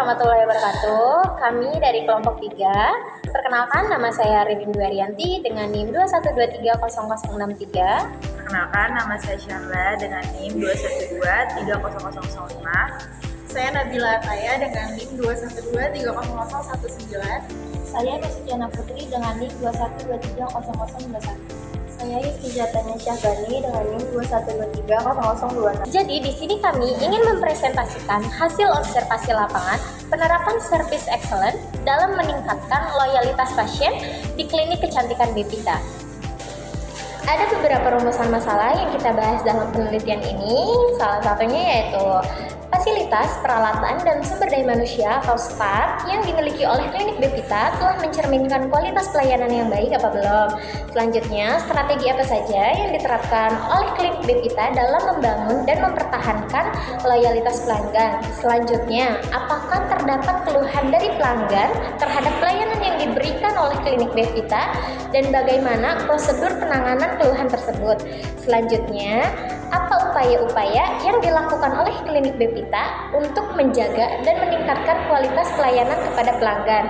warahmatullahi wabarakatuh. Kami dari kelompok 3. Perkenalkan, nama saya Ririn Dwi dengan NIM 2123063. Perkenalkan, nama saya Syarla dengan NIM 2123005. Saya Nabila Ataya dengan NIM 2123019. Saya Rosiana Putri dengan NIM 2123021. Saya Istijatanya Syahbani dengan NIM 2123026. Jadi di sini kami ingin mempresentasikan hasil observasi lapangan penerapan service excellence dalam meningkatkan loyalitas pasien di klinik kecantikan Bevita. Ada beberapa rumusan masalah yang kita bahas dalam penelitian ini. Salah satunya yaitu fasilitas, peralatan, dan sumber daya manusia atau staff yang dimiliki oleh klinik Bevita telah mencerminkan kualitas pelayanan yang baik apa belum. Selanjutnya, strategi apa saja yang diterapkan oleh klinik Bevita dalam membangun dan mempertahankan loyalitas pelanggan. Selanjutnya, apakah terdapat keluhan dari pelanggan terhadap pelayanan yang diberikan oleh klinik Bevita dan bagaimana prosedur penanganan keluhan tersebut. Selanjutnya, apa upaya-upaya yang dilakukan oleh klinik Bevita untuk menjaga dan meningkatkan kualitas pelayanan kepada pelanggan.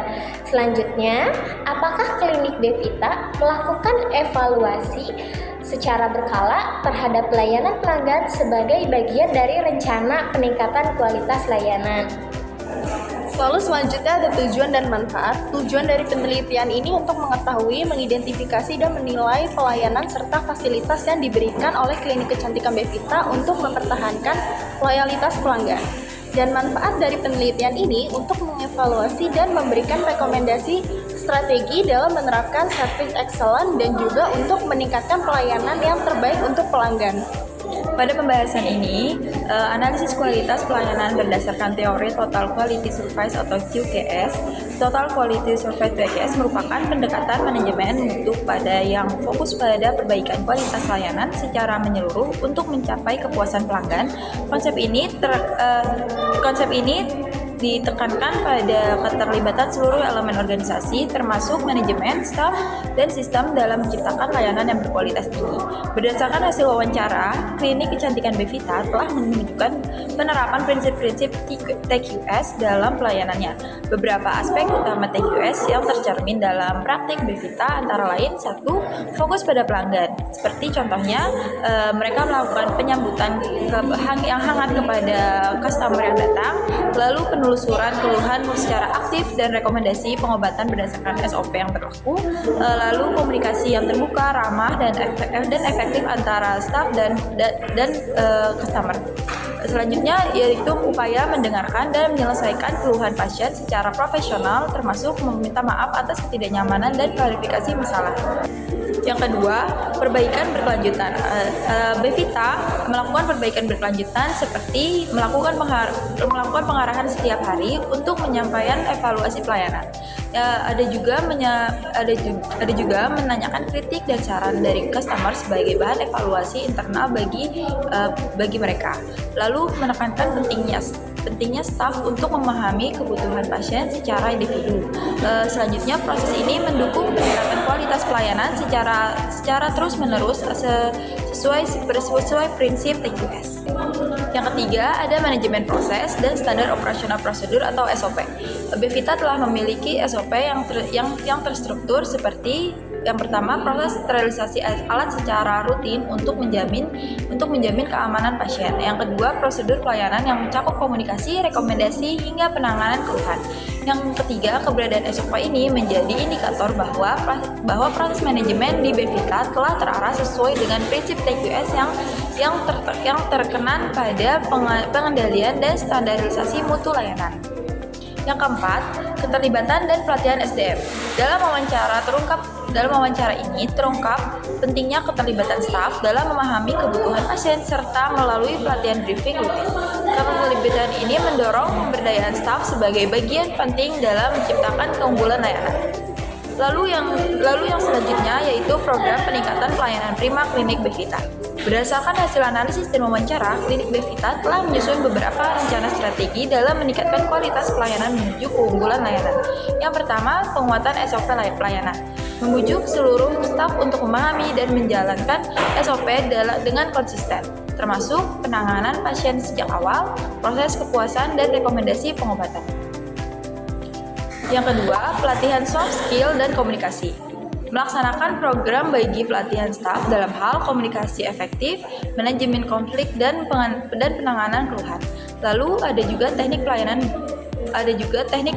Selanjutnya, apakah klinik Bevita melakukan evaluasi secara berkala terhadap pelayanan pelanggan sebagai bagian dari rencana peningkatan kualitas layanan. Lalu selanjutnya ada tujuan dan manfaat. Tujuan dari penelitian ini untuk mengetahui, mengidentifikasi, dan menilai pelayanan serta fasilitas yang diberikan oleh klinik kecantikan Bevita untuk mempertahankan loyalitas pelanggan. Dan manfaat dari penelitian ini untuk mengevaluasi dan memberikan rekomendasi strategi dalam menerapkan service excellence dan juga untuk meningkatkan pelayanan yang terbaik untuk pelanggan. Pada pembahasan ini, analisis kualitas pelayanan berdasarkan teori Total Quality Service atau QQS. Total Quality Service (TQS) merupakan pendekatan manajemen mutu yang fokus pada perbaikan kualitas layanan secara menyeluruh untuk mencapai kepuasan pelanggan. Konsep ini ditekankan pada keterlibatan seluruh elemen organisasi, termasuk manajemen, staf, dan sistem dalam menciptakan layanan yang berkualitas tinggi. Berdasarkan hasil wawancara, klinik kecantikan Bevita telah menunjukkan penerapan prinsip-prinsip TQS dalam pelayanannya. Beberapa aspek utama TQS yang tercermin dalam praktik Bevita antara lain: 1. Fokus pada pelanggan. Seperti contohnya, mereka melakukan penyambutan yang hangat kepada customer yang datang, lalu penelusuran keluhan secara aktif dan rekomendasi pengobatan berdasarkan SOP yang berlaku, lalu komunikasi yang terbuka, ramah, dan efektif antara staf dan customer. Selanjutnya yaitu upaya mendengarkan dan menyelesaikan keluhan pasien secara profesional, termasuk meminta maaf atas ketidaknyamanan dan klarifikasi masalah. Yang kedua, perbaikan berkelanjutan. Bevita melakukan perbaikan berkelanjutan seperti melakukan pengarahan setiap hari untuk menyampaikan evaluasi pelayanan. Ada juga menanyakan kritik dan saran dari customer sebagai bahan evaluasi internal bagi mereka. Lalu menekankan pentingnya staf untuk memahami kebutuhan pasien secara individu. Selanjutnya, proses ini mendukung peningkatan kualitas pelayanan secara terus-menerus sesuai prinsip TQS. Yang ketiga, ada manajemen proses dan standar operasional prosedur atau SOP. Bevita telah memiliki SOP yang terstruktur seperti: yang pertama, proses sterilisasi alat secara rutin untuk menjamin keamanan pasien. Yang kedua, prosedur pelayanan yang mencakup komunikasi, rekomendasi, hingga penanganan keluhan. Yang ketiga, keberadaan SOP ini menjadi indikator bahwa proses manajemen di Bevita telah terarah sesuai dengan prinsip TQS yang terkenan pada pengendalian dan standarisasi mutu layanan. Yang keempat, keterlibatan dan pelatihan SDM. Dalam wawancara ini terungkap pentingnya keterlibatan staf dalam memahami kebutuhan pasien serta melalui pelatihan briefing rutin. Keterlibatan ini mendorong pemberdayaan staf sebagai bagian penting dalam menciptakan keunggulan layanan. Lalu yang selanjutnya yaitu program peningkatan pelayanan prima klinik Bevita. Berdasarkan hasil analisis dan wawancara, klinik Bevita telah menyusun beberapa rencana strategi dalam meningkatkan kualitas pelayanan menuju keunggulan layanan. Yang pertama, penguatan SOP pelayanan. Membujuk seluruh staf untuk memahami dan menjalankan SOP dengan konsisten, termasuk penanganan pasien sejak awal, proses kepuasan, dan rekomendasi pengobatan. Yang kedua, pelatihan soft skill dan komunikasi. Melaksanakan program bagi pelatihan staf dalam hal komunikasi efektif, manajemen konflik, dan penanganan keluhan. Lalu ada juga teknik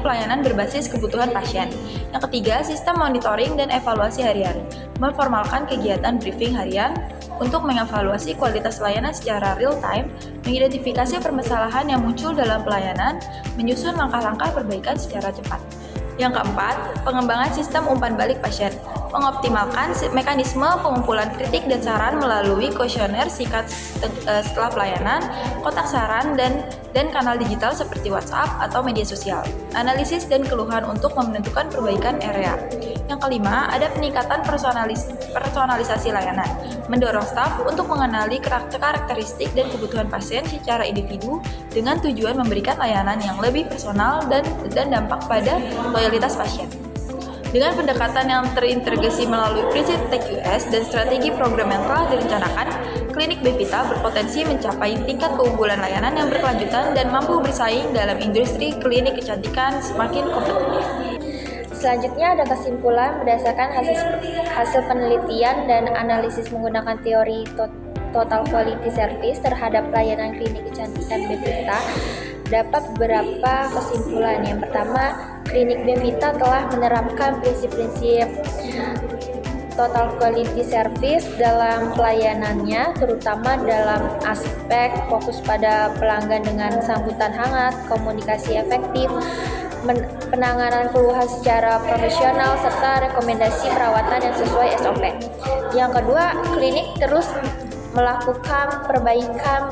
pelayanan berbasis kebutuhan pasien. Yang ketiga, sistem monitoring dan evaluasi harian. Memformalkan kegiatan briefing harian untuk mengevaluasi kualitas layanan secara real time, mengidentifikasi permasalahan yang muncul dalam pelayanan, menyusun langkah-langkah perbaikan secara cepat. Yang keempat, pengembangan sistem umpan balik pasien. Mengoptimalkan mekanisme pengumpulan kritik dan saran melalui kuesioner singkat setelah pelayanan, kotak saran, dan kanal digital seperti WhatsApp atau media sosial. Analisis dan keluhan untuk menentukan perbaikan area. Yang kelima, ada peningkatan personalisasi layanan. Mendorong staf untuk mengenali karakteristik dan kebutuhan pasien secara individu dengan tujuan memberikan layanan yang lebih personal dan dampak pada loyalitas pasien. Dengan pendekatan yang terintegrasi melalui prinsip TQS dan strategi program yang telah direncanakan, klinik Bevita berpotensi mencapai tingkat keunggulan layanan yang berkelanjutan dan mampu bersaing dalam industri klinik kecantikan semakin kompetitif. Selanjutnya ada kesimpulan berdasarkan hasil penelitian dan analisis menggunakan teori total quality service terhadap pelayanan klinik kecantikan Bevita. Dapat beberapa kesimpulan. Yang pertama, klinik Bevita telah menerapkan prinsip-prinsip total quality service dalam pelayanannya, terutama dalam aspek fokus pada pelanggan dengan sambutan hangat, komunikasi efektif, penanganan keluhan secara profesional, serta rekomendasi perawatan yang sesuai SOP. Yang kedua, klinik terus melakukan perbaikan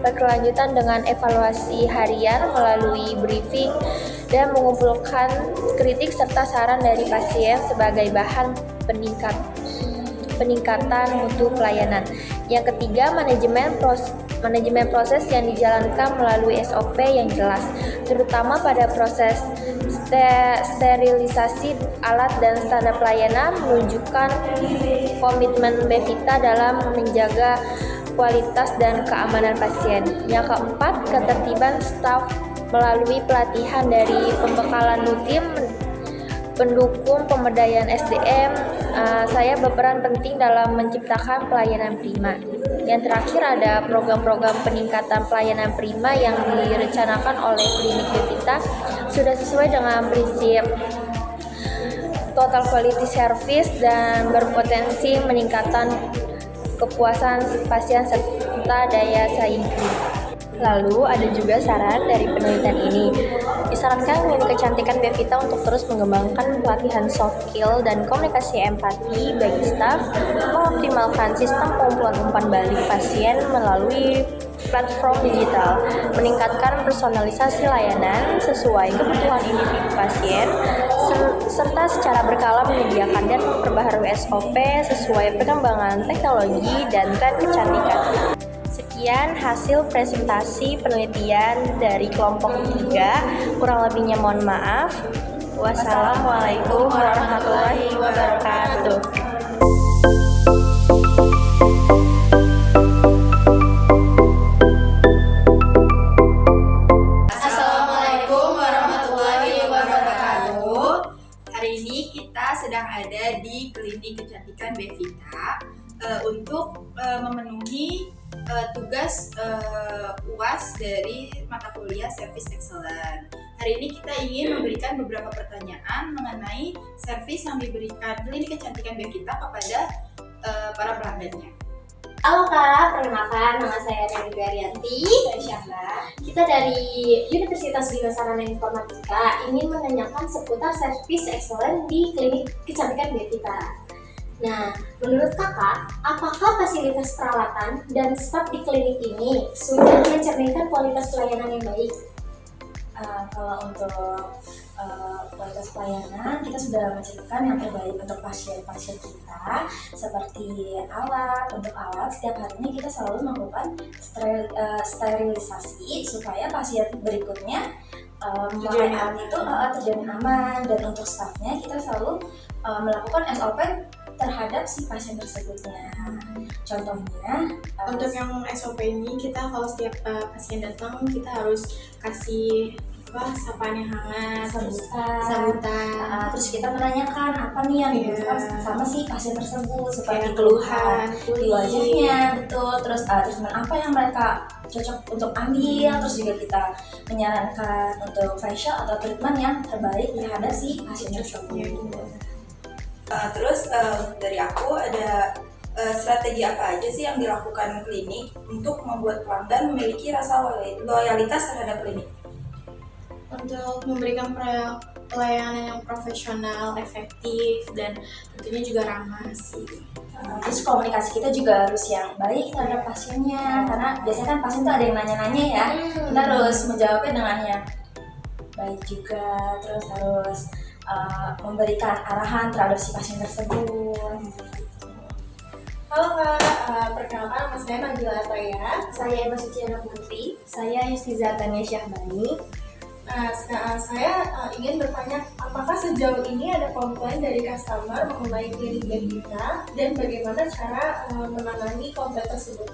berkelanjutan dengan evaluasi harian melalui briefing dan mengumpulkan kritik serta saran dari pasien sebagai bahan peningkatan mutu pelayanan. Yang ketiga, manajemen proses yang dijalankan melalui SOP yang jelas, terutama pada proses sterilisasi alat dan standar pelayanan, menunjukkan komitmen Bevita dalam menjaga kualitas dan keamanan pasien. Yang keempat, ketertiban staf melalui pelatihan dari pembekalan rutin pendukung pemberdayaan SDM. Saya berperan penting dalam menciptakan pelayanan prima. Yang terakhir ada program-program peningkatan pelayanan prima yang direncanakan oleh klinik Bevita sudah sesuai dengan prinsip total quality service dan berpotensi meningkatkan kepuasan pasien serta daya saing klinik. Lalu ada juga saran dari penelitian ini. Disarankan klinik kecantikan Bevita untuk terus mengembangkan pelatihan soft skill dan komunikasi empati bagi staf, mengoptimalkan sistem pengumpulan umpan balik pasien melalui platform digital, meningkatkan personalisasi layanan sesuai kebutuhan individu pasien, serta secara berkala menyediakan dan memperbaharui SOP sesuai perkembangan teknologi dan tren kecantikan. Sekian hasil presentasi penelitian dari kelompok 3. Kurang lebihnya mohon maaf. Wassalamualaikum warahmatullahi wabarakatuh. Assalamualaikum warahmatullahi wabarakatuh. Hari ini kita sedang ada di klinik kecantikan Bevita untuk memenuhi tugas UAS dari mata kuliah Service Excellence. Hari ini kita ingin memberikan beberapa pertanyaan mengenai servis yang diberikan klinik kecantikan Bevita kepada para pelanggannya. Halo Kak, perkenalkan nama saya Reni Arianti. Saya Syahla. Kita dari Universitas Bina Sarana Informatika ingin menanyakan seputar Service Excellence di klinik kecantikan Bevita. Nah, menurut kakak, apakah fasilitas perawatan dan staf di klinik ini sudah mencerminkan kualitas pelayanan yang baik? Kalau untuk kualitas pelayanan, kita sudah menceritakan yang terbaik untuk pasien-pasien kita, seperti alat. Untuk alat, setiap harinya kita selalu melakukan sterilisasi supaya pasien berikutnya memakai alat itu terjamin aman. Dan untuk stafnya, kita selalu melakukan SOP terhadap si pasien tersebutnya. Contohnya untuk yang SOP ini, kita kalau setiap pasien datang kita harus kasih sapaan yang hangat, sambutan. Terus kita menanyakan apa nih yang dibutuhkan sama si pasien tersebut, seperti keluhan, di wajahnya, betul. Terus treatment apa yang mereka cocok untuk ambil. Terus juga kita menyarankan untuk facial atau treatment yang terbaik terhadap si pasien tersebut. Terus dari aku ada strategi apa aja sih yang dilakukan klinik untuk membuat pelanggan memiliki rasa loyalitas terhadap klinik? untuk memberikan pelayanan yang profesional, efektif, dan tentunya juga ramah sih. Terus komunikasi kita juga harus yang baik terhadap pasiennya, karena biasanya kan pasien tuh ada yang nanya-nanya ya, kita harus menjawabnya dengan yang baik juga, terus harus memberikan arahan terhadap si pasien tersebut. Halo Kak, perkenalkan nama saya Nabila Ataya. Saya Emma Suciana Putri. Saya Yustiza Tania Syahbani. Nah, saya ingin bertanya, apakah sejauh ini ada komplain dari customer mengenai klinik Bevita dan bagaimana cara menangani komplain tersebut?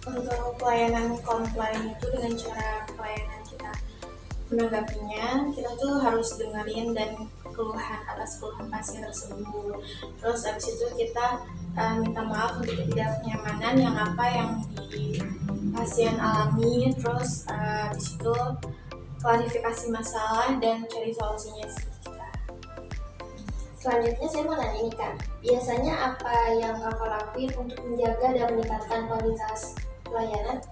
Untuk pelayanan komplain itu dengan cara pelayanan kita menanggapinya, kita tuh harus dengerin dan keluhan atas keluhan pasien tersebut. Terus abis itu kita minta maaf untuk ketidaknyamanan yang di pasien alami. Terus di situ klarifikasi masalah dan cari solusinya sih kita. Selanjutnya saya mau nanya nih Kak, biasanya apa yang Kakak lakuin untuk menjaga dan meningkatkan kualitas pelayanan?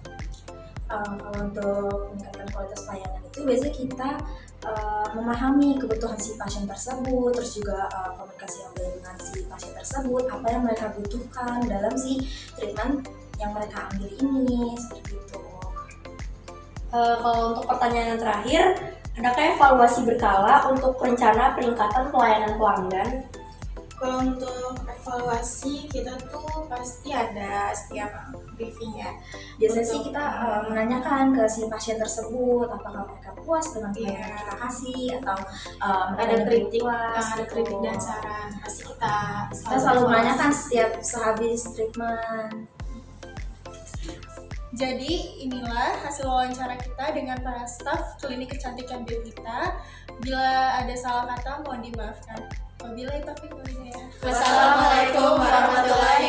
Kalau untuk meningkatkan kualitas pelayanan itu biasanya kita memahami kebutuhan si pasien tersebut, terus juga komunikasi yang baik dengan si pasien tersebut, apa yang mereka butuhkan dalam si treatment yang mereka ambil ini, seperti itu. Kalau untuk pertanyaan yang terakhir, adakah evaluasi berkala untuk rencana peningkatan pelayanan pelanggan? Kalau untuk evaluasi kita tuh pasti ada setiap briefing ya. Biasanya sih kita menanyakan ke si pasien tersebut apakah mereka puas dengan pelayanan yang kita kasih, atau Ada kritik, puas, ada gitu. kritik dan saran. Pasti kita Kita selalu menanyakan setiap sehabis treatment. Jadi inilah hasil wawancara kita dengan para staf klinik kecantikan Bevita. Bila ada salah kata mohon dimaafkan. Wabillahi taufiq wal hidayah. Wassalamualaikum warahmatullahi